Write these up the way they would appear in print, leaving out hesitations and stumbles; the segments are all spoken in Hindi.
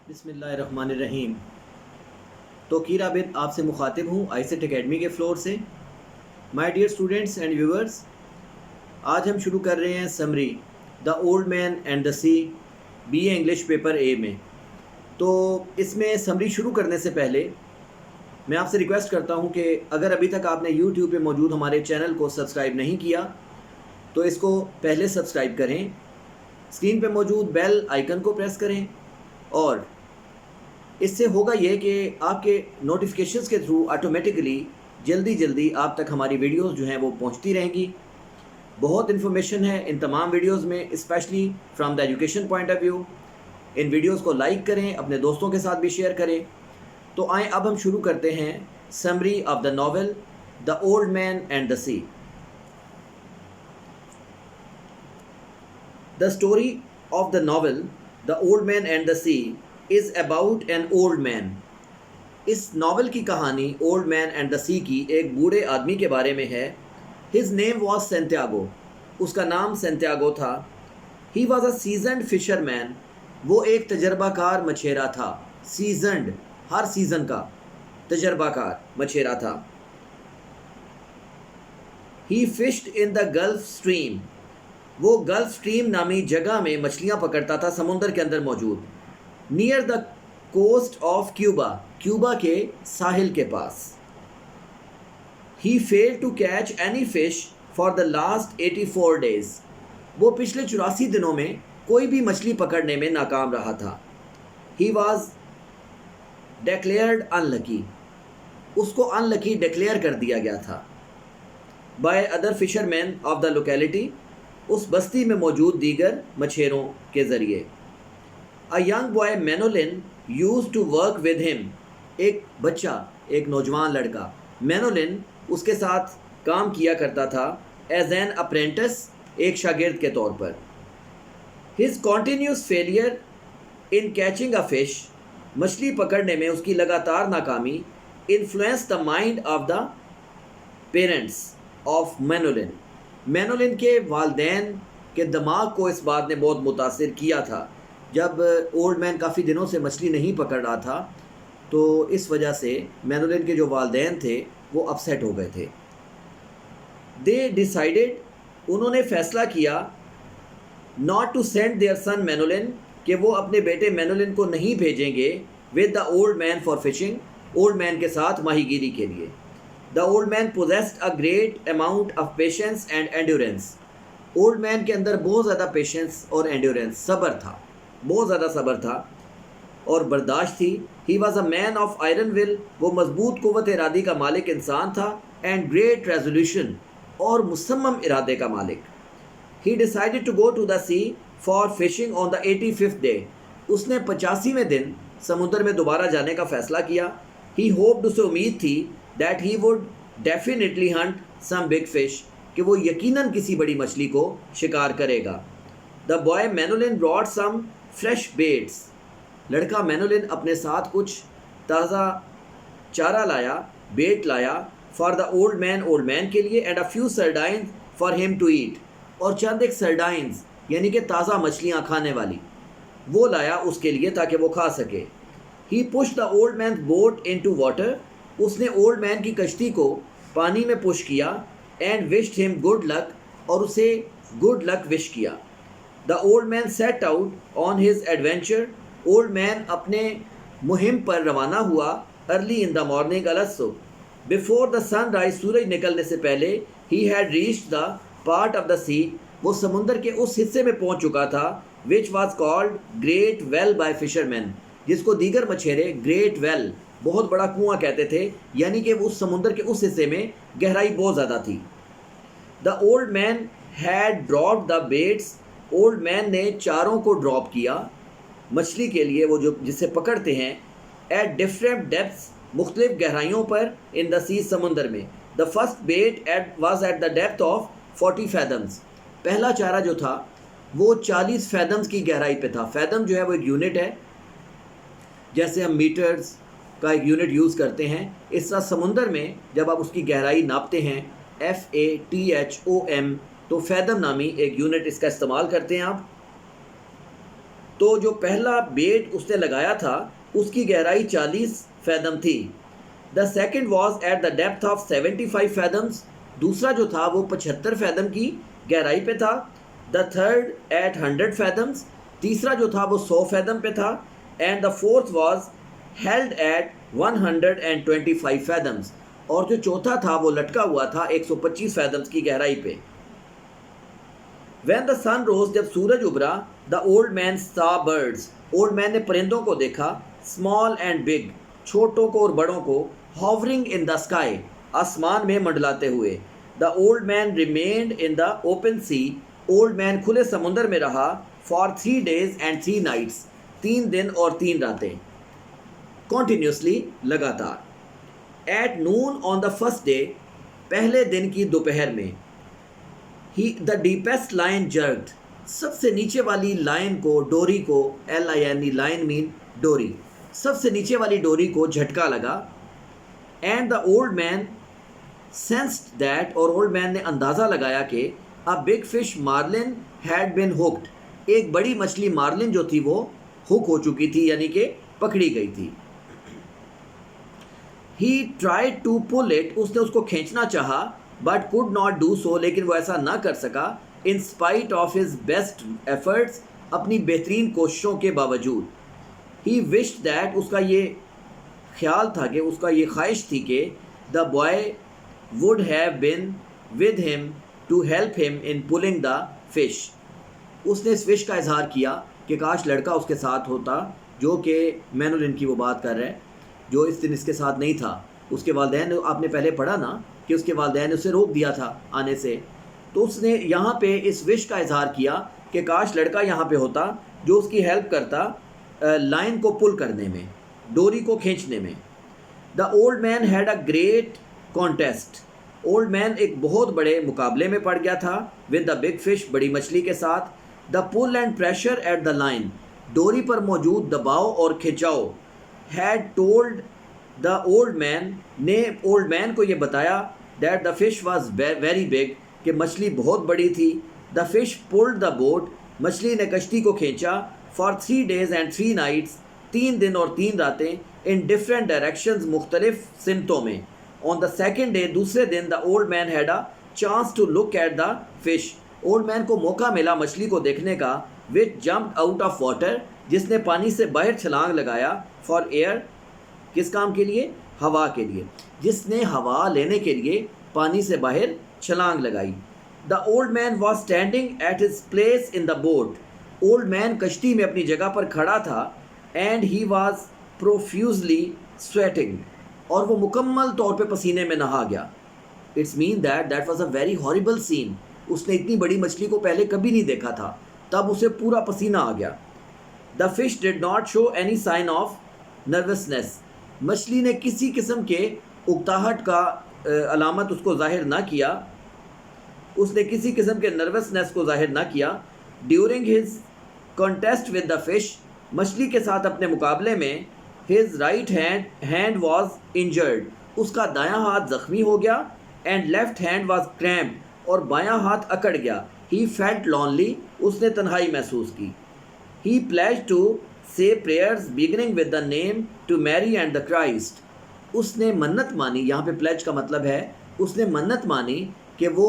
बिस्मिल्लाहिर्रहमानिर्रहीम। तो कीर आबिद आपसे मुखातिब हूँ आईसेट एकेडमी के फ्लोर से। My dear students and viewers, आज हम शुरू कर रहे हैं summary the old man and the sea, BA English paper A में। तो इसमें समरी शुरू करने से पहले मैं आपसे रिक्वेस्ट करता हूँ कि अगर अभी तक आपने यूट्यूब पे मौजूद हमारे चैनल को सब्सक्राइब नहीं किया तो इसको पहले सब्सक्राइब करें, स्क्रीन पे मौजूद बेल आइकन को प्रेस करें और इससे होगा ये कि आपके नोटिफिकेशंस के थ्रू ऑटोमेटिकली जल्दी आप तक हमारी वीडियोस जो हैं वो पहुंचती रहेंगी। बहुत इन्फॉर्मेशन है इन तमाम वीडियोस में, specially from the education point of view. In videos को लाइक करें, अपने दोस्तों के साथ भी शेयर करें। तो आए अब हम शुरू करते हैं summary of the novel the old man and the sea. The story of the novel the old man and the sea is about an old man. इस नावल की कहानी old man and the sea की एक बूढ़े आदमी के बारे में है। हिज नेम वॉज सेंटियागो, उसका नाम सेंटियागो था। He was a seasoned fisherman, वो एक तजर्बाकार मछेरा था। सीजनड, हर सीज़न का तजर्बाकार मछेरा था। ही फिश्ड इन द गल्फ स्ट्रीम, वो गल्फ स्ट्रीम नामी जगह में मछलियाँ पकड़ता था, समुंदर के अंदर मौजूद। Near the coast of Cuba, Cuba के साहिल के पास। He failed to catch any fish for the last 84 days, वो पिछले 84 दिनों में कोई भी मछली पकड़ने में नाकाम रहा था। ही वॉज डिक्लेयर्ड अनलकी, उसको अनलकी डिक्लेयर कर दिया गया था by other fisherman of the locality, उस बस्ती में मौजूद दीगर मछेरों के ज़रिए। A young boy Manolin used to work with him, एक बच्चा, एक नौजवान लड़का Manolin उसके साथ काम किया करता था as an apprentice, एक शागिर्द के तौर पर। His continuous failure in catching a fish, मछली पकड़ने में उसकी लगातार नाकामी influenced the mind of the parents of Manolin, Manolin के वालदैन के दिमाग को इस बात ने बहुत मुतासिर किया था। जब ओल्ड मैन काफ़ी दिनों से मछली नहीं पकड़ रहा था तो इस वजह से मैनोलिन के जो वालदैन थे वो अपसेट हो गए थे। दे डिसाइडेड, उन्होंने फ़ैसला किया नॉट टू सेंड देयर सन मैनोलिन, कि वो अपने बेटे मैनोलिन को नहीं भेजेंगे with the old man for fishing, old man के साथ माहीगीरी के लिए। The old man possessed a great amount of patience and endurance, old man के अंदर बहुत ज़्यादा पेशेंस और एंड्योरेंस, सब्र था, बहुत ज़्यादा सब्र था और बर्दाश्त थी। He was a man of iron will, वो मजबूत क़ुव्वत इरादी का मालिक इंसान था। एंड ग्रेट रेजोल्यूशन, और मुसम्मम इरादे का मालिक। He decided to go to the sea for fishing on the 85th day, उसने 85वें दिन समुद्र में दोबारा जाने का फ़ैसला किया। ही होप्ड, उसे उम्मीद थी that he would definitely hunt some big fish, कि वो यकीनन किसी बड़ी मछली को शिकार करेगा। The boy Manolin brought some fresh baits, लड़का मैनोलिन अपने साथ कुछ ताज़ा चारा लाया, बेट लाया फॉर द ओल्ड मैन के लिए। And a few sardines for him to eat, और चंद एक सर्डाइंस यानी कि ताज़ा मछलियाँ खाने वाली वो लाया उसके लिए ताकि वो खा सके। He push the old man boat into water, उसने ओल्ड मैन की कश्ती को पानी में पुश किया। And wished him good luck, और उसे गुड लक विश किया। The old man set out on his adventure, old man अपने मुहिम पर रवाना हुआ। Early in the morning also, before the sunrise, सूरज निकलने से पहले। He had reached the part of the sea, वो समुंदर के उस हिस्से में पहुंच चुका था which was called great well by fisherman, जिसको दीगर मछेरे ग्रेट वेल, बहुत बड़ा कुआं कहते थे, यानी कि उस समुंदर के उस हिस्से में गहराई बहुत ज़्यादा थी। The old man had dropped the baits, old man ने चारों को ड्रॉप किया मछली के लिए, वो जो जिससे पकड़ते हैं, एट डिफरेंट डेप्थ्स, मुख्तलिफ गहराइयों पर, इन द सी, समुंदर में। The first bait was at the depth of 40 fathoms, पहला चारा जो था वो 40 फैदम्स की गहराई पे था। फैदम जो है वो एक यूनिट है, जैसे हम मीटर्स का एक यूनिट यूज़ करते हैं, इस तरह समुंदर में जब आप उसकी गहराई नापते हैं FATHOM, तो फैदम नामी एक यूनिट इसका इस्तेमाल करते हैं आप। तो जो पहला बेट उसने लगाया था उसकी गहराई 40 फैदम थी। The second was at the depth of 75 फैदम्स, दूसरा जो था वो 75 फैदम की गहराई पे था। द थर्ड एट 100 फैदम्स, तीसरा जो था वो 100 फैदम पे था। And the fourth was held at 125 फैदम्स, और जो चौथा था वो लटका हुआ था 125 फैदम्स की गहराई पे। When the sun rose, जब सूरज उभरा, the old man saw birds, old man ने परिंदों को देखा, स्मॉल एंड बिग, छोटों को और बड़ों को, hovering in the sky, आसमान में मंडलाते हुए। The old man remained in the open sea, old man खुले समुंदर में रहा for 3 days and 3 nights, 3 दिन और 3 रातें, continuously, लगातार। At noon on the first day, पहले दिन की दोपहर में, द डीपेस्ट लाइन जर्क्ड, सबसे नीचे वाली लाइन को, डोरी को, LINE, लाइन मीन डोरी, सबसे नीचे वाली डोरी को झटका लगा। And the old man sensed that, और ओल्ड मैन ने अंदाज़ा लगाया कि a big fish marlin had been hooked, एक बड़ी मछली मार्लिन जो थी वो हुक हो चुकी थी, यानी कि पकड़ी गई थी। He tried to pull it, उसने उसको खींचना चाहा, but could not do so, लेकिन वो ऐसा ना कर सका। In spite of his best efforts, अपनी बेहतरीन कोशिशों के बावजूद। ही विश्ड दैट, उसका ये ख्याल था कि, उसका ये ख्वाहिश थी कि the boy would have been with him to help him in pulling the fish, उसने इस विश का इजहार किया कि काश लड़का उसके साथ होता, जो कि मैनुलिन की वो बात कर रहे हैं, जो इस दिन इसके साथ नहीं था। उसके वालिदैन, आपने पहले पढ़ा ना कि उसके वालिदैन ने उसे रोक दिया था आने से, तो उसने यहाँ पे इस विश का इजहार किया कि काश लड़का यहाँ पे होता जो उसकी हेल्प करता लाइन को पुल करने में, डोरी को खींचने में। The old man had a great contest, old man एक बहुत बड़े मुकाबले में पड़ गया था विद द बिग फिश, बड़ी मछली के साथ। The pull and pressure at the line, डोरी पर मौजूद दबाव और खिंचाव, had told the old man, ने ओल्ड मैन को ये बताया that the fish was very big, कि मछली बहुत बड़ी थी। The fish pulled the boat, मछली ने कश्ती को खींचा फॉर 3 days and 3 nights, 3 दिन और 3 रातें, इन डिफरेंट डायरेक्शंस, मुख्तलिफ सिमतों में। ऑन द सेकेंड डे, दूसरे दिन, the old man had a chance to look at the fish, old man को मौका मिला मछली को देखने का, which jumped out of water, जिसने पानी से बाहर छलांग लगाया, फॉर एयर, किस काम के लिए? हवा के लिए, जिसने हवा लेने के लिए पानी से बाहर छलांग लगाई। The old man was standing at his place in the boat, old man कश्ती में अपनी जगह पर खड़ा था। And he was profusely sweating, और वो मुकम्मल तौर पे पसीने में नहा गया। It's mean that was a very horrible scene, उसने इतनी बड़ी मछली को पहले कभी नहीं देखा था, तब उसे पूरा पसीना आ गया। The fish did not show any sign of nervousness, मछली ने किसी किस्म के उकताहट का अलामत उसको जाहिर ना किया, उसने किसी किस्म के नर्वसनेस को जाहिर ना किया। During his contest with the fish, मछली के साथ अपने मुकाबले में, his right hand was injured, उसका दायां हाथ ज़ख्मी हो गया। And left hand was cramp, और बायां हाथ अकड़ गया। ही फेल्ट लॉनली, उसने तन्हाई महसूस की। He pledge to say prayers beginning with the name to Mary and the Christ, उसने मन्नत मानी, यहाँ पे प्लेज का मतलब है उसने मन्नत मानी कि वो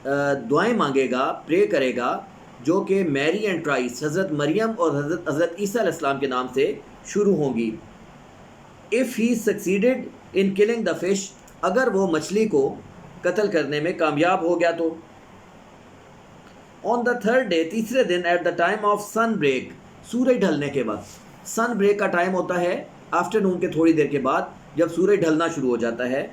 दुआएं मांगेगा, प्रे करेगा, जो कि मैरी एंड क्राइस्ट, हज़रत मरियम और हज़रत ईसा अलैहिस्सलाम के नाम से शुरू होंगी। If he succeeded in killing the fish, अगर वो मछली को कत्ल करने में कामयाब हो गया तो। ऑन द थर्ड डे, तीसरे दिन, at the time of sun break, सूरज ढलने के वक्त, सन ब्रेक का टाइम होता है आफ्टरनून के थोड़ी देर के बाद, जब सूरज ढलना शुरू हो जाता है।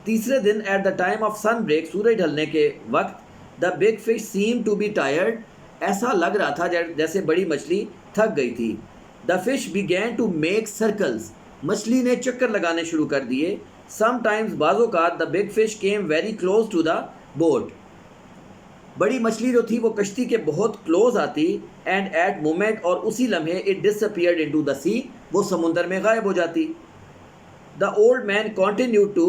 तीसरे दिन, at the time of sun break, सूरज ढलने के वक्त, the big fish seem to be tired, ऐसा लग रहा था जैसे बड़ी मछली थक गई थी। The fish began to make circles, मछली ने चक्कर लगाने शुरू कर दिए। समटाइम्स, बाज़ों का, the big fish came very close to the boat, बड़ी मछली जो थी वो कश्ती के बहुत क्लोज आती। एंड एट मोमेंट, और उसी लम्हे, it disappeared into the sea, वो समुंदर में गायब हो जाती। The old man continue to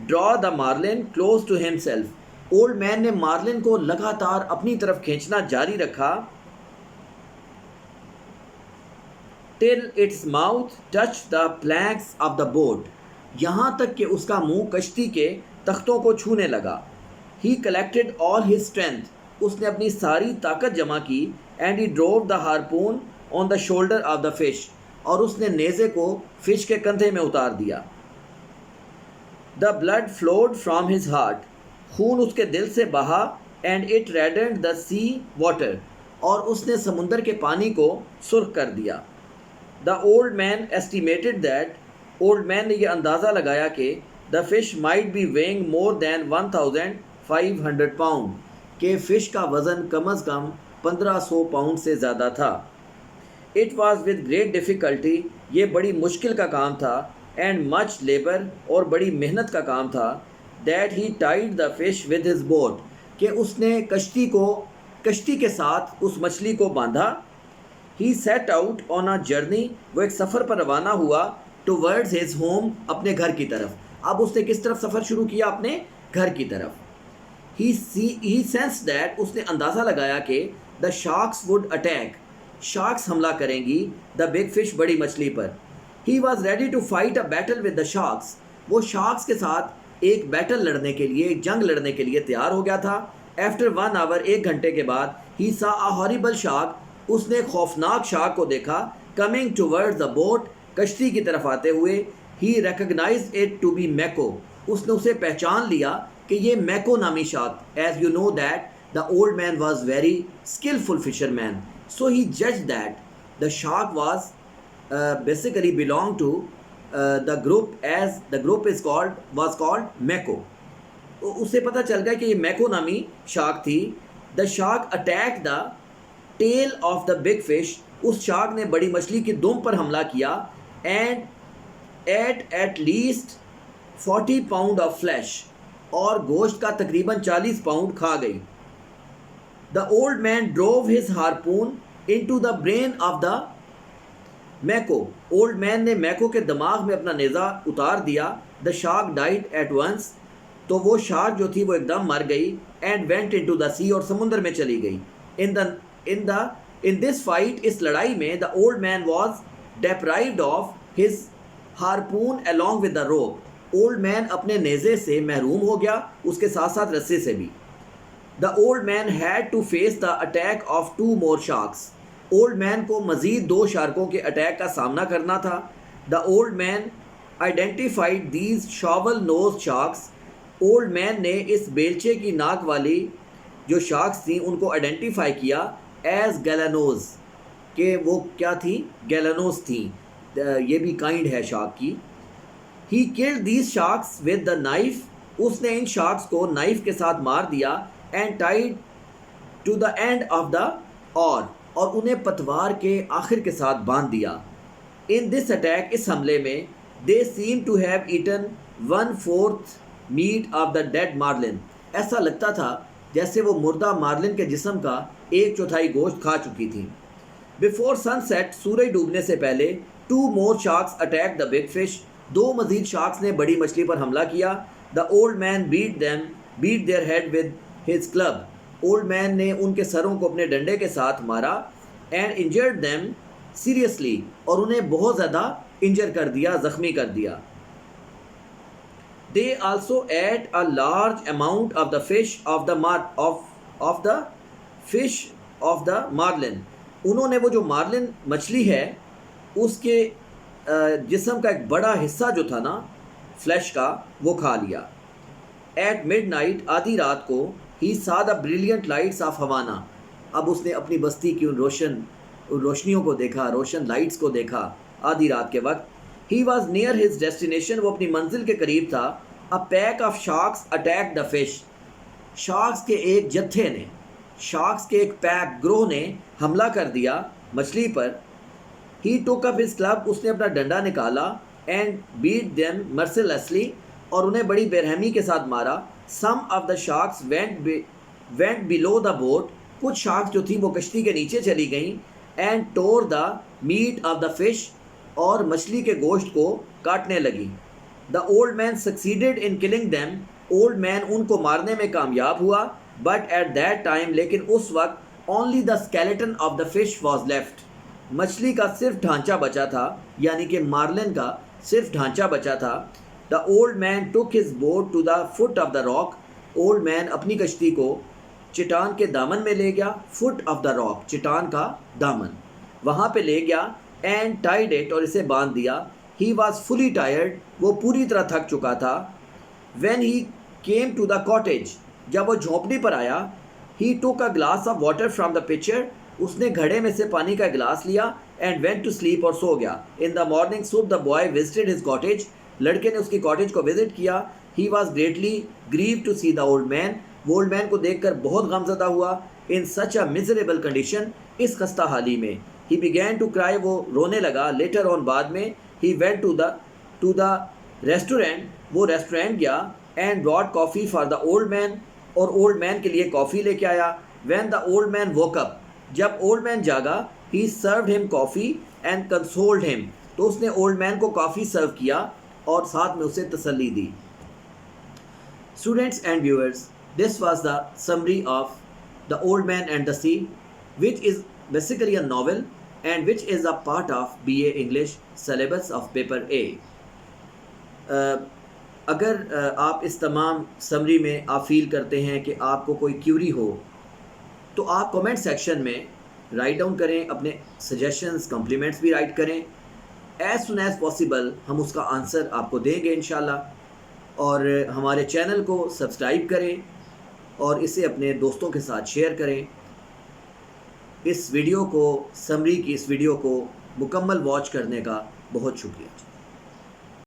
draw the marlin close to himself, old man ने मार्लिन को लगातार अपनी तरफ खींचना जारी रखा। till its mouth touched the planks of the boat, यहाँ तक कि उसका मुंह कश्ती के तख्तों को छूने लगा. He collected all his strength, उसने अपनी सारी ताकत जमा की. And he drove the harpoon on the shoulder of the fish, और उसने नेज़े को फिश के कंधे में उतार दिया. The blood flowed from his heart, खून उसके दिल से बहा. And it reddened the sea water, और उसने समुंदर के पानी को सुर्ख कर दिया. The old man estimated that, old man ने यह अंदाज़ा लगाया कि the fish might be weighing more than 1500 pound, कि फ़िश का वज़न कम अज़ कम 1500 पाउंड से ज़्यादा था. It was with great difficulty, ये बड़ी मुश्किल का काम था. And much labor, और बड़ी मेहनत का काम था. That he tied the fish with his boat, कि उसने कश्ती के साथ उस मछली को बांधा. He set out on a journey, वो एक सफ़र पर रवाना हुआ. Towards his home, अपने घर की तरफ. अब उसने किस तरफ सफ़र शुरू किया? अपने घर की तरफ. He sensed that, उसने अंदाज़ा लगाया कि the sharks would attack, sharks हमला करेंगी the big fish, बड़ी मछली पर. He was ready to fight a battle with the sharks, वो sharks के साथ एक बैटल लड़ने के लिए, एक जंग लड़ने के लिए तैयार हो गया था. After 1 hour, 1 घंटे के बाद, he saw a horrible shark, उसने एक खौफनाक शार्क को देखा. Coming towards the boat, कश्ती की तरफ आते हुए. He recognized it to be Mako, उसने उसे पहचान लिया कि ये मैको नामी shark. As you know that the old man was very skillful fisherman, so he judged that the shark was basically belonged to the group, as the group was called Mako. उसे पता चल गया कि ये मैको नामी शार्क थी. The shark attacked the tail of the big fish, उस शार्क ने बड़ी मछली की दुम पर हमला किया. And ate at least 40 pound of flesh, और गोश्त का तकरीबन 40 पाउंड खा गई. The old man drove his harpoon into the brain of the Mako, old man ने मैको के दिमाग में अपना नेज़ा उतार दिया. The shark died at once, तो वो शार्क जो थी वो एकदम मर गई. And went into the sea, और समुंदर में चली गई. In this fight, इस लड़ाई में, the old man was deprived of his harpoon along with the rope. Old man अपने नेज़े से महरूम हो गया, उसके साथ साथ रस्से से भी. The old man had to face the attack of 2 more sharks. Old man को मज़ीद 2 शार्कों के अटैक का सामना करना था. The old man identified these shovel nosed sharks. Old man ने इस बेलचे की नाक वाली जो शार्क्स थी उनको आइडेंटिफाई किया एज गैलानोज, कि वो क्या थी? गैलानोज थी. ये भी काइंड है शार्क की. He killed these sharks with the knife, उसने इन शार्क्स को नाइफ के साथ मार दिया. And tied to the end of the oar, और उन्हें पतवार के आखिर के साथ बांध दिया. In this attack, इस हमले में, they seem to have eaten 1/4 meat of the dead marlin. ऐसा लगता था जैसे वो मुर्दा मार्लिन के जिस्म का 1/4 गोश्त खा चुकी थी. Before sunset, सूरज डूबने से पहले, 2 more sharks attacked the big fish, 2 मज़ीद शार्क्स ने बड़ी मछली पर हमला किया. The old man beat their head with his club. Old man ने उनके सरों को अपने डंडे के साथ मारा. And injured them seriously, और उन्हें बहुत ज़्यादा इंजर कर दिया, ज़ख्मी कर दिया. They also ate a large amount of the fish of the marlin. उन्होंने वो जो मार्लिन मछली है उसके जिस्म का एक बड़ा हिस्सा जो था ना फ्लैश का, वो खा लिया. At midnight, आधी रात को, he saw the brilliant lights of Havana. अब उसने अपनी बस्ती की उन रोशनियों को देखा, रोशन लाइट्स को देखा आधी रात के वक्त. He was near his destination, वो अपनी मंजिल के करीब था. A pack of sharks attacked the fish. Sharks के एक जत्थे ने, शार्क्स के एक पैक ग्रोह ने हमला कर दिया मछली पर. He took up his club, उसने अपना डंडा निकाला. And beat them mercilessly, और उन्हें बड़ी बेरहमी के साथ मारा. Some of the sharks went below the boat. कुछ शार्क्स जो थी वो कश्ती के नीचे चली गईं. And tore the meat of the fish, और मछली के गोश्त को काटने लगी. The old man succeeded in killing them. Old man उनको मारने में कामयाब हुआ. But at that time, लेकिन उस वक्त only the skeleton of the fish was left. मछली का सिर्फ ढांचा बचा था, यानी कि मार्लिन का सिर्फ ढांचा बचा था। The old man took his boat to the foot of the rock. Old man अपनी कश्ती को चट्टान के दामन में ले गया। फुट ऑफ द रॉक, चट्टान का दामन, वहाँ पे ले गया। एंड टाइड इट, और इसे बांध दिया। ही वॉज फुली टायर्ड, वो पूरी तरह थक चुका था। When he came to the cottage, जब वो झोंपड़ी पर आया, he took a glass of water from the pitcher, उसने घड़े में से पानी का गिलास लिया। एंड वेंट टू स्लीप, और सो गया। In the morning soon the boy visited his cottage, लड़के ने उसकी कॉटेज को विजिट किया। He was greatly grieve to see the old man, वो ओल्ड मैन को देखकर बहुत गमज़दा हुआ। इन सच अ मिजरेबल कंडीशन, इस खस्ता हाली में। ही बिगैन टू क्राई, वो रोने लगा। लेटर ऑन, बाद में। He went to the restaurant, वो रेस्टोरेंट गया। And brought coffee for the old man, और ओल्ड मैन के लिए कॉफ़ी लेके आया। When the old man woke up, जब ओल्ड मैन जागा, he served him coffee and consoled him, तो उसने ओल्ड मैन को कॉफ़ी सर्व किया और साथ में उसे तसल्ली दी। Students and viewers, this was the summary of the old man and the sea, which is basically a novel and which is a part of BA English syllabus of paper A. अगर आप इस तमाम समरी में आप फील करते हैं कि आपको कोई क्यूरी हो, तो आप कमेंट सेक्शन में राइट डाउन करें, अपने सजेशंस, कम्प्लीमेंट्स भी राइट करें। एज़ सुन एज़ पॉसिबल हम उसका आंसर आपको देंगे इंशाल्लाह। और हमारे चैनल को सब्सक्राइब करें और इसे अपने दोस्तों के साथ शेयर करें। इस वीडियो को, समरी की इस वीडियो को मुकम्मल वॉच करने का बहुत शुक्रिया।